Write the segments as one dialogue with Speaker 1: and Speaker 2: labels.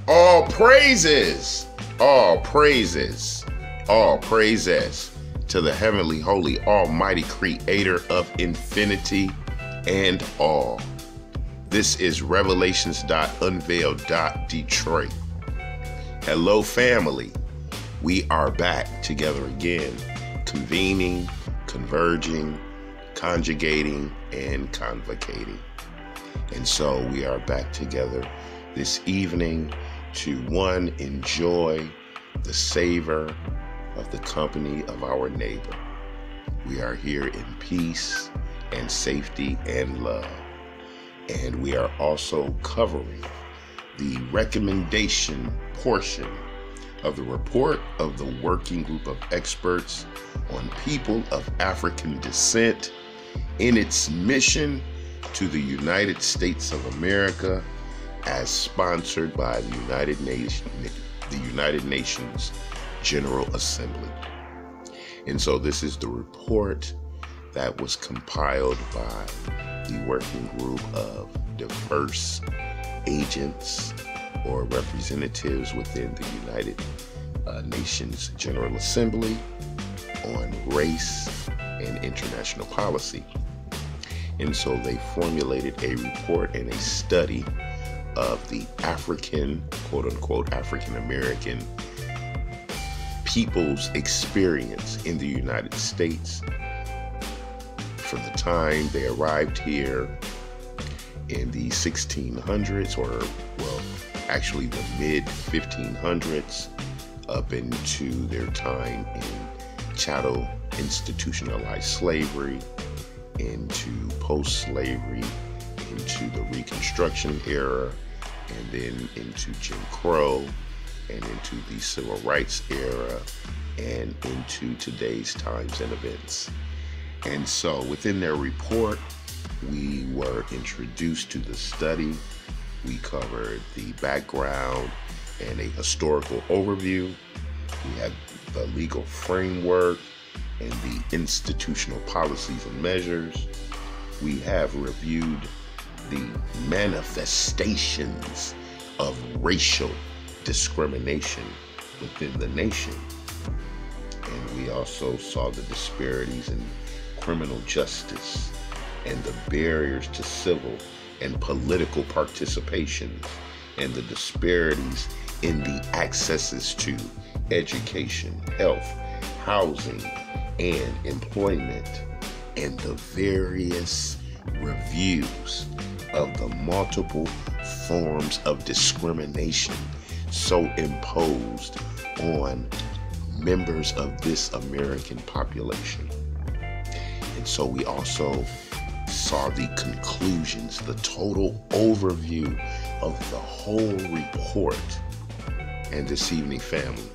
Speaker 1: All praises, all praises, all praises to the heavenly, holy, almighty creator of infinity and all. This is Revelations.Unveiled. Detroit. Hello, family. We are back together again, convening, converging, conjugating, and convocating. And so we are back together this evening to enjoy the savor of the company of our neighbor. We are here in peace and safety and love. And we are also covering the recommendation portion of the report of the working group of experts on people of African descent in its mission to the United States of America, as sponsored by the United Nations General Assembly. And so this is the report that was compiled by the working group of diverse agents or representatives within the United Nations General Assembly on race and international policy. And so they formulated a report and a study of the African, quote unquote, African American people's experience in the United States from the time they arrived here in the 1600s, or well, actually the mid 1500s, up into their time in chattel institutionalized slavery, into post-slavery, into the Reconstruction era, and then into Jim Crow, and into the Civil Rights era, and into today's times and events. And so within their report, we were introduced to the study. We covered the background and a historical overview. We had the legal framework and the institutional policies and measures. We have reviewed the manifestations of racial discrimination within the nation. And we also saw the disparities in criminal justice and the barriers to civil and political participation, and the disparities in the accesses to education, health, housing, and employment, and the various reviews of the multiple forms of discrimination so imposed on members of this American population. And so we also saw the conclusions, the total overview of the whole report. And this evening, family,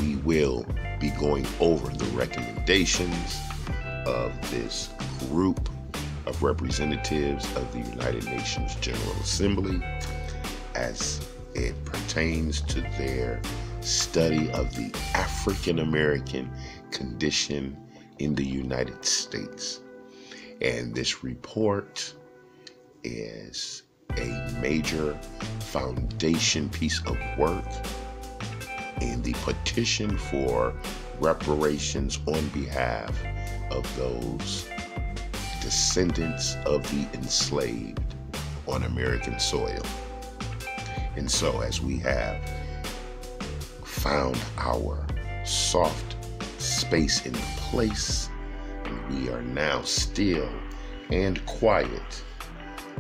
Speaker 1: we will be going over the recommendations of this group of representatives of the United Nations General Assembly as it pertains to their study of the African American condition in the United States. And this report is a major foundation piece of work in the petition for reparations on behalf of those descendants of the enslaved on American soil. And so as we have found our soft space in place, and we are now still and quiet,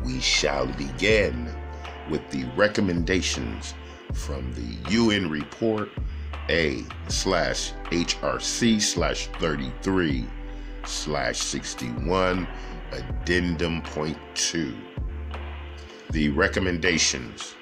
Speaker 1: we shall begin with the recommendations from the UN report A/HRC/33/61 addendum point 2. The recommendations.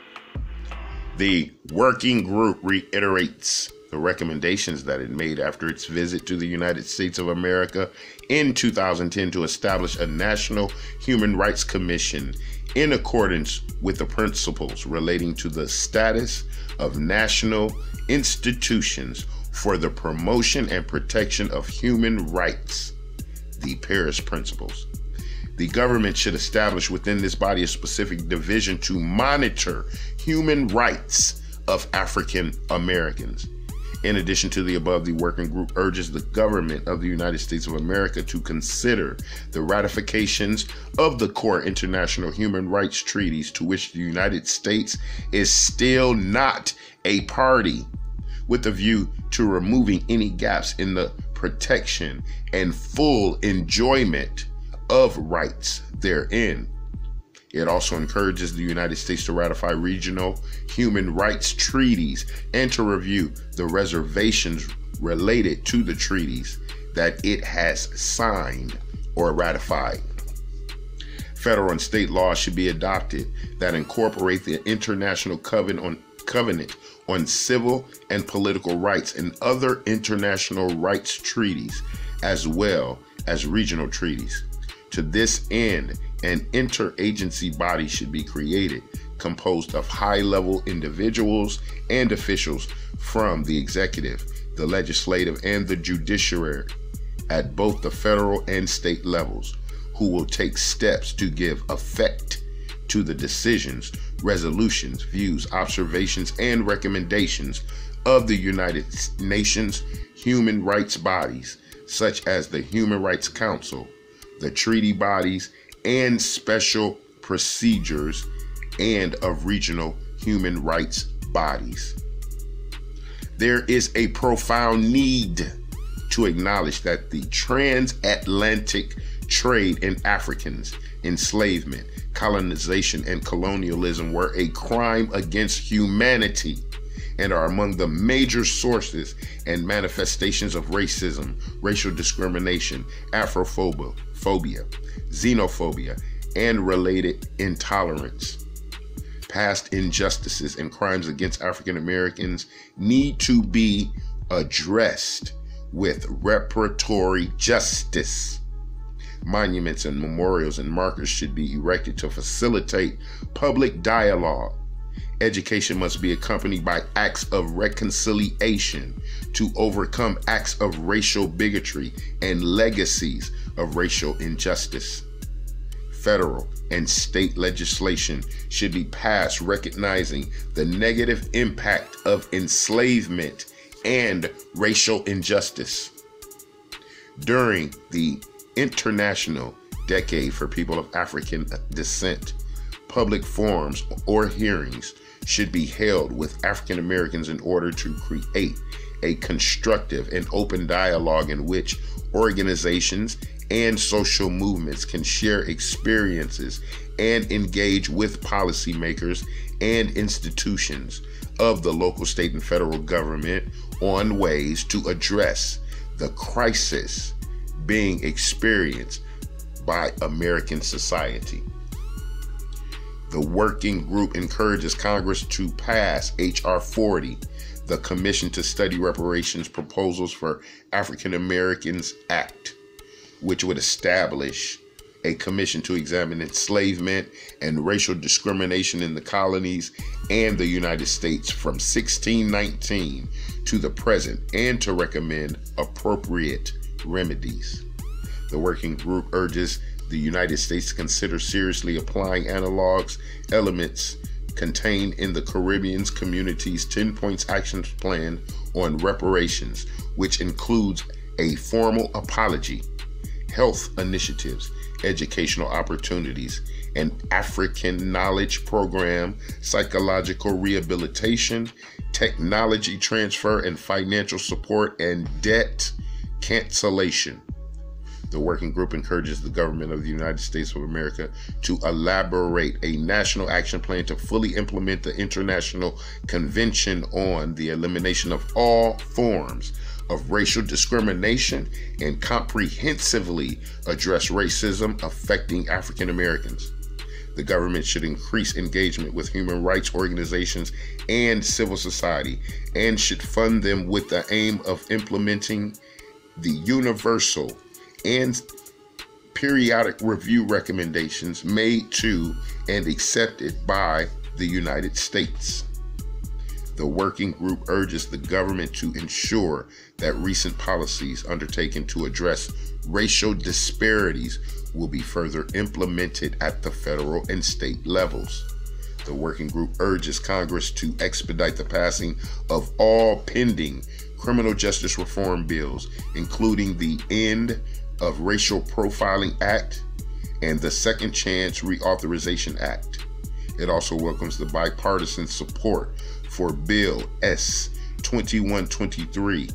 Speaker 1: The working group reiterates the recommendations that it made after its visit to the United States of America in 2010 to establish a National Human Rights Commission in accordance with the principles relating to the status of national institutions for the promotion and protection of human rights, the Paris Principles. The government should establish within this body a specific division to monitor human rights of African Americans. In addition to the above, the working group urges the government of the United States of America to consider the ratifications of the core international human rights treaties to which the United States is still not a party, with a view to removing any gaps in the protection and full enjoyment of rights therein. It also encourages the United States to ratify regional human rights treaties and to review the reservations related to the treaties that it has signed or ratified. Federal and state laws should be adopted that incorporate the International Covenant on Civil and Political Rights and other international rights treaties, as well as regional treaties. To this end, an interagency body should be created, composed of high-level individuals and officials from the executive, the legislative, and the judiciary at both the federal and state levels, who will take steps to give effect to the decisions, resolutions, views, observations, and recommendations of the United Nations human rights bodies, such as the Human Rights Council, the treaty bodies, and special procedures, and of regional human rights bodies. There is a profound need to acknowledge that the transatlantic trade in Africans, enslavement, colonization, and colonialism were a crime against humanity and are among the major sources and manifestations of racism, racial discrimination, Afrophobia, xenophobia, and related intolerance. Past injustices and crimes against African Americans need to be addressed with reparatory justice. Monuments and memorials and markers should be erected to facilitate public dialogue. Education must be accompanied by acts of reconciliation to overcome acts of racial bigotry and legacies of racial injustice. Federal and state legislation should be passed recognizing the negative impact of enslavement and racial injustice. During the International Decade for People of African Descent, public forums or hearings should be held with African Americans in order to create a constructive and open dialogue in which organizations and social movements can share experiences and engage with policymakers and institutions of the local, state, and federal government on ways to address the crisis being experienced by American society. The working group encourages Congress to pass H.R. 40, the Commission to Study Reparations Proposals for African Americans Act, which would establish a commission to examine enslavement and racial discrimination in the colonies and the United States from 1619 to the present and to recommend appropriate remedies. The working group urges the United States to consider seriously applying analogs elements contained in the Caribbean Community's 10 Points Action Plan on reparations, which includes a formal apology, health initiatives, educational opportunities, an African knowledge program, psychological rehabilitation, technology transfer and financial support, and debt cancellation. The working group encourages the government of the United States of America to elaborate a national action plan to fully implement the International Convention on the Elimination of All Forms of Racial Discrimination and comprehensively address racism affecting African Americans. The government should increase engagement with human rights organizations and civil society and should fund them with the aim of implementing the universal and periodic review recommendations made to and accepted by the United States. The working group urges the government to ensure that recent policies undertaken to address racial disparities will be further implemented at the federal and state levels. The working group urges Congress to expedite the passing of all pending criminal justice reform bills, including the End of Racial Profiling Act and the Second Chance Reauthorization Act. It also welcomes the bipartisan support for Bill S-2123,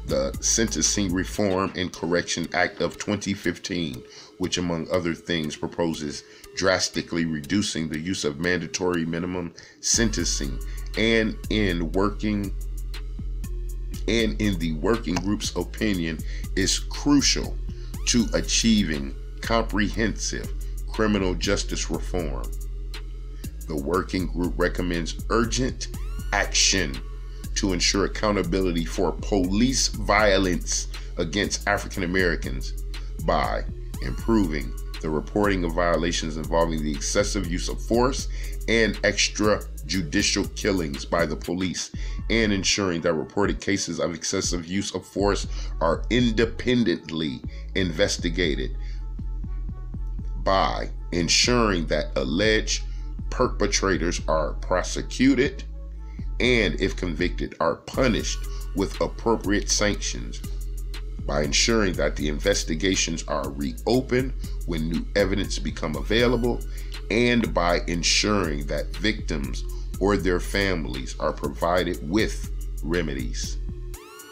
Speaker 1: the Sentencing Reform and Correction Act of 2015, which, among other things, proposes drastically reducing the use of mandatory minimum sentencing, and in the working group's opinion, is crucial to achieving comprehensive criminal justice reform. The working group recommends urgent action to ensure accountability for police violence against African Americans by improving the reporting of violations involving the excessive use of force and extrajudicial killings by the police, and ensuring that reported cases of excessive use of force are independently investigated by ensuring that alleged perpetrators are prosecuted and, if convicted, are punished with appropriate sanctions, by ensuring that the investigations are reopened when new evidence become available, and by ensuring that victims or their families are provided with remedies.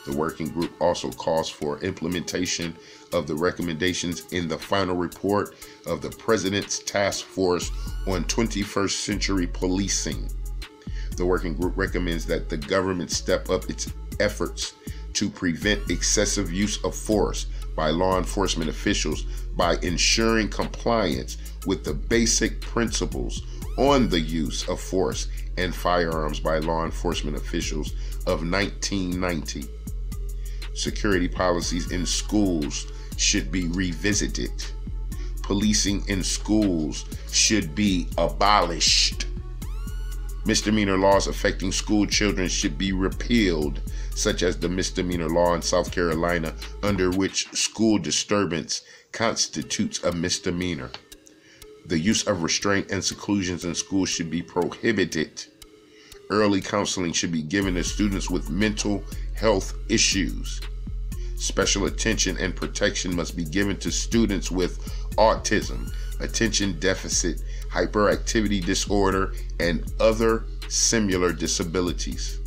Speaker 1: The working group also calls for implementation of the recommendations in the final report of the President's Task Force on 21st Century Policing. The working group recommends that the government step up its efforts to prevent excessive use of force by law enforcement officials by ensuring compliance with the basic principles on the use of force and firearms by law enforcement officials of 1990. Security policies in schools should be revisited. Policing in schools should be abolished. Misdemeanor laws affecting school children should be repealed, such as the misdemeanor law in South Carolina, under which school disturbance constitutes a misdemeanor. The use of restraint and seclusions in schools should be prohibited. Early counseling should be given to students with mental health issues. Special attention and protection must be given to students with autism, attention deficit, hyperactivity disorder, and other similar disabilities.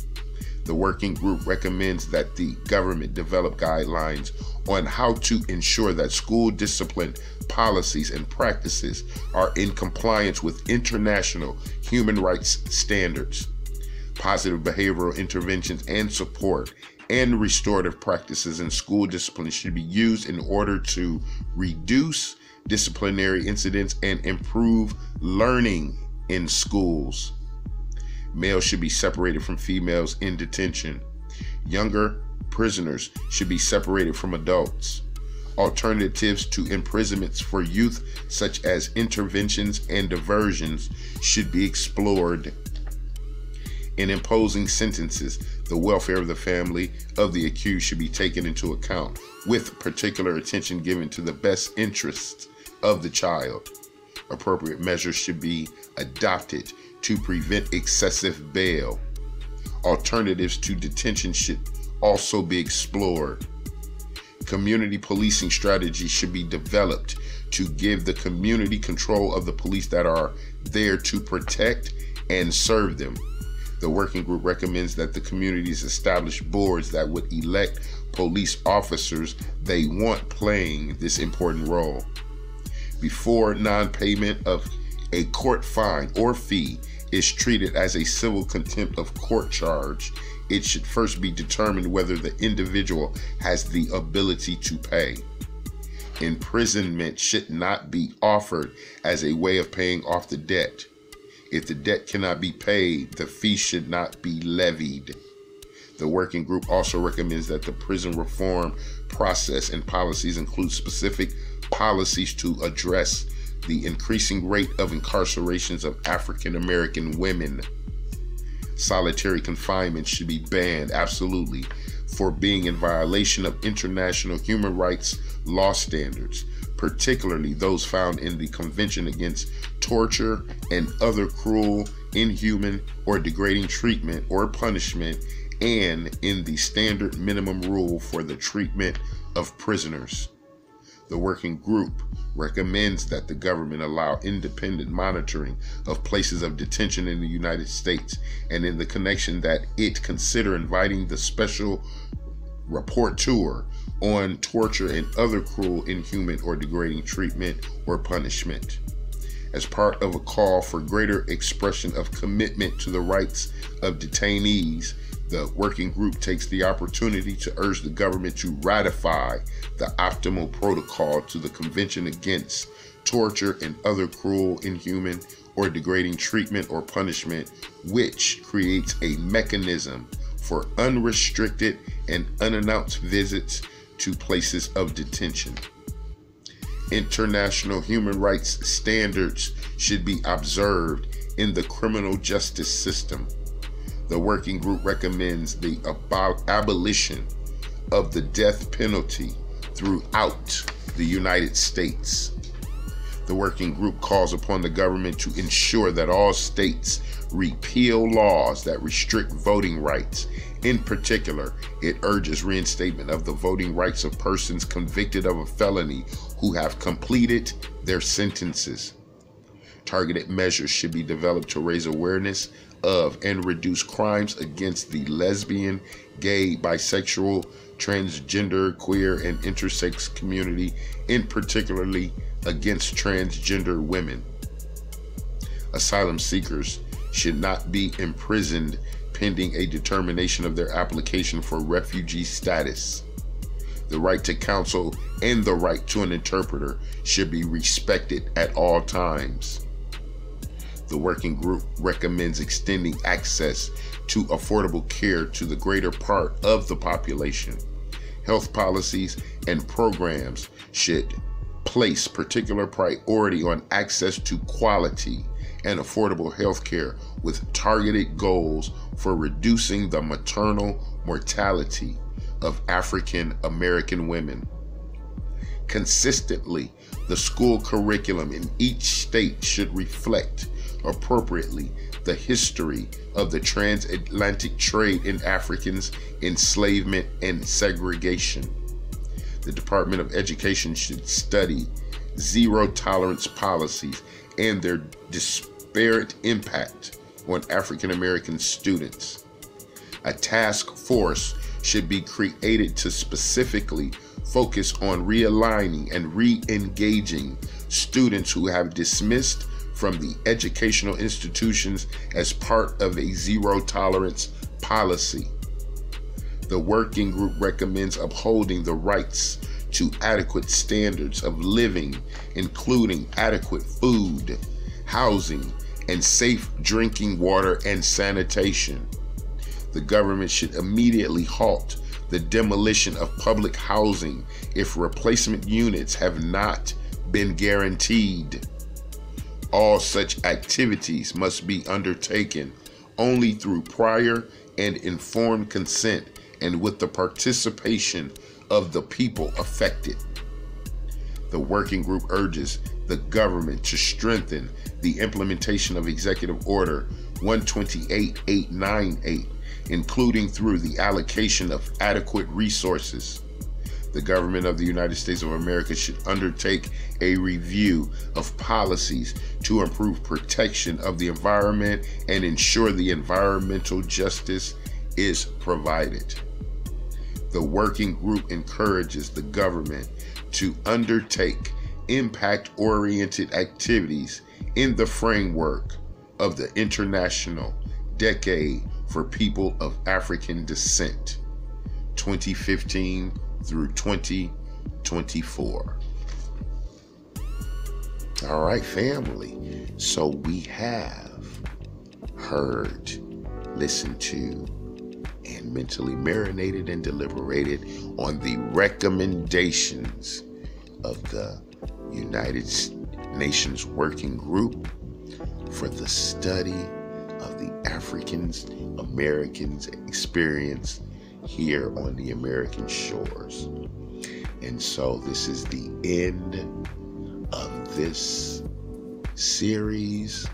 Speaker 1: The working group recommends that the government develop guidelines on how to ensure that school discipline policies and practices are in compliance with international human rights standards. Positive behavioral interventions and support and restorative practices in school discipline should be used in order to reduce disciplinary incidents and improve learning in schools. Males should be separated from females in detention. Younger prisoners should be separated from adults. Alternatives to imprisonments for youth, such as interventions and diversions, should be explored. In imposing sentences, the welfare of the family of the accused should be taken into account, with particular attention given to the best interests of the child. Appropriate measures should be adopted to prevent excessive bail. Alternatives to detention should also be explored. Community policing strategies should be developed to give the community control of the police that are there to protect and serve them. The working group recommends that the communities establish boards that would elect police officers they want playing this important role. Before non-payment of a court fine or fee is treated as a civil contempt of court charge, it should first be determined whether the individual has the ability to pay. Imprisonment should not be offered as a way of paying off the debt. If the debt cannot be paid, the fee should not be levied. The working group also recommends that the prison reform process and policies include specific policies to address the increasing rate of incarcerations of African American women. Solitary confinement should be banned, absolutely, for being in violation of international human rights law standards, particularly those found in the Convention Against Torture and Other Cruel, inhuman, or degrading treatment or punishment, and in the standard minimum rule for the treatment of prisoners. The working group recommends that the government allow independent monitoring of places of detention in the United States, and in the connection that it consider inviting the special rapporteur on torture and other cruel, inhuman, or degrading treatment or punishment. As part of a call for greater expression of commitment to the rights of detainees, the working group takes the opportunity to urge the government to ratify the optimal protocol to the Convention Against Torture and Other Cruel, Inhuman, or Degrading Treatment or Punishment, which creates a mechanism for unrestricted and unannounced visits to places of detention. International human rights standards should be observed in the criminal justice system. The working group recommends the abolition of the death penalty throughout the United States. The working group calls upon the government to ensure that all states repeal laws that restrict voting rights. In particular, it urges reinstatement of the voting rights of persons convicted of a felony who have completed their sentences. Targeted measures should be developed to raise awareness of and reduce crimes against the lesbian, gay, bisexual, transgender, queer, and intersex community, in particularly against transgender women. Asylum seekers should not be imprisoned pending a determination of their application for refugee status. The right to counsel and the right to an interpreter should be respected at all times. The working group recommends extending access to affordable care to the greater part of the population. Health policies and programs should place particular priority on access to quality and affordable health care, with targeted goals for reducing the maternal mortality of African American women. Consistently, the school curriculum in each state should reflect appropriately the history of the transatlantic trade in Africans, enslavement, and segregation. The Department of Education should study zero tolerance policies and their disparate impact on African American students. A task force should be created to specifically focus on realigning and re-engaging students who have dismissed from the educational institutions as part of a zero tolerance policy. The working group recommends upholding the rights to adequate standards of living, including adequate food, housing, and safe drinking water and sanitation. The government should immediately halt the demolition of public housing if replacement units have not been guaranteed. All such activities must be undertaken only through prior and informed consent and with the participation of the people affected. The working group urges the government to strengthen the implementation of Executive Order 128898, including through the allocation of adequate resources. The government of the United States of America should undertake a review of policies to improve protection of the environment and ensure the environmental justice is provided. The working group encourages the government to undertake impact-oriented activities in the framework of the International Decade for People of African Descent, 2015 through 2024. All right, family. So we have heard, listened to, and mentally marinated and deliberated on the recommendations of the United Nations Working Group for the study of the Africans Americans experience here on the American shores. And so this is the end of this series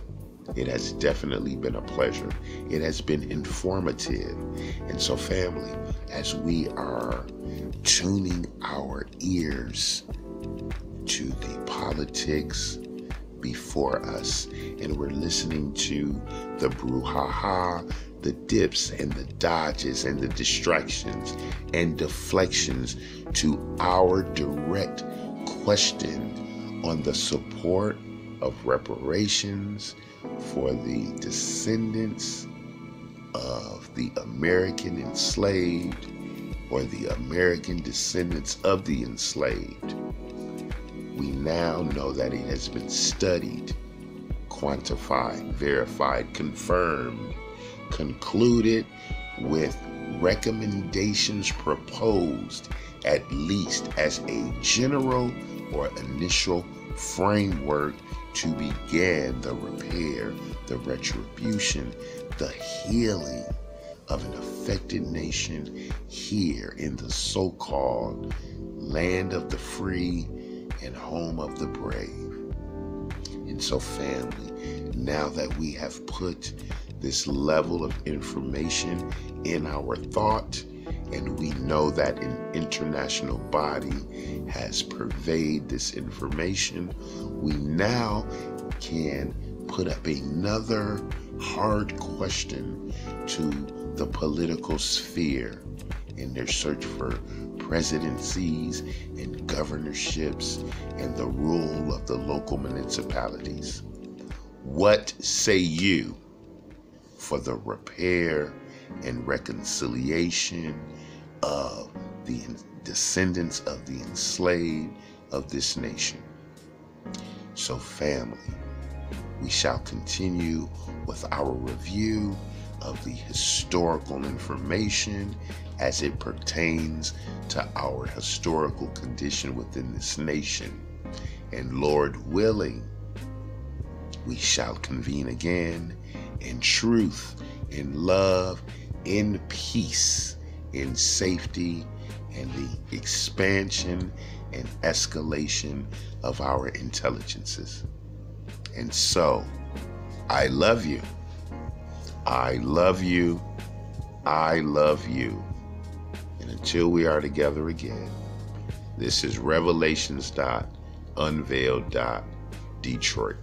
Speaker 1: It has definitely been a pleasure. It has been informative. And so, family, as we are tuning our ears to the politics before us, and we're listening to the brouhaha, the dips and the dodges and the distractions and deflections to our direct question on the support of reparations for the descendants of the American enslaved or the American descendants of the enslaved. We now know that it has been studied, quantified, verified, confirmed, concluded with recommendations proposed, at least as a general or initial framework to begin the repair, the retribution, the healing of an affected nation here in the so-called land of the free and home of the brave. And so, family, now that we have put this level of information in our thought, and we know that an international body has purveyed this information, we now can put up another hard question to the political sphere in their search for presidencies and governorships and the rule of the local municipalities. What say you for the repair and reconciliation of the descendants of the enslaved of this nation? So, family, we shall continue with our review of the historical information as it pertains to our historical condition within this nation. And Lord willing, we shall convene again in truth, in love, in peace, in safety, and the expansion and escalation of our intelligences. And so, I love you. I love you. I love you. And until we are together again, this is Revelations.Unveiled. Detroit.